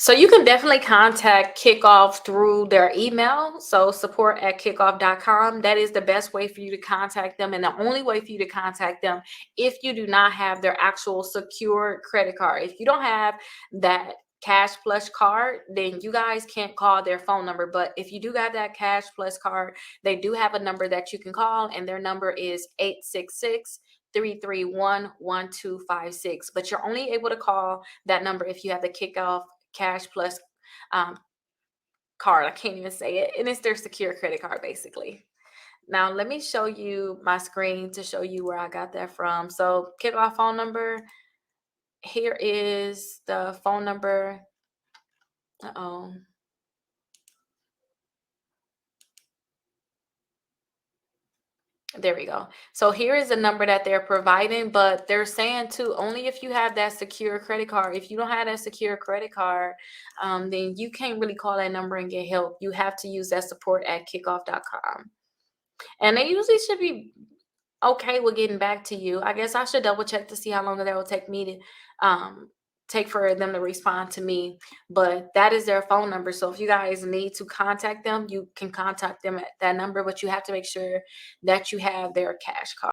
So you can definitely contact Kickoff through their email. So support@kickoff.com. That is the best way for you to contact them, and the only way for you to contact them if you do not have their actual secure credit card. If you don't have that Cash Plus card, then you guys can't call their phone number. But if you do have that Cash Plus card, they do have a number that you can call, and their number is 866-331-1256. But you're only able to call that number if you have the Kickoff Cash Plus um, card. I can't even say it. And it's their secure credit card, basically. Now, let me show you my screen to show you where I got that from. So, Kickoff phone number. Here is the phone number. Uh-oh. There we go. So here is the number that they're providing, but they're saying too, only if you have that secure credit card. If you don't have that secure credit card, then you can't really call that number and get help. You have to use that support@kickoff.com. And they usually should be okay with getting back to you. I guess I should double check to see how long that will take me to take for them to respond to me. But that is their phone number. So if you guys need to contact them, you can contact them at that number, but you have to make sure that you have their cash card.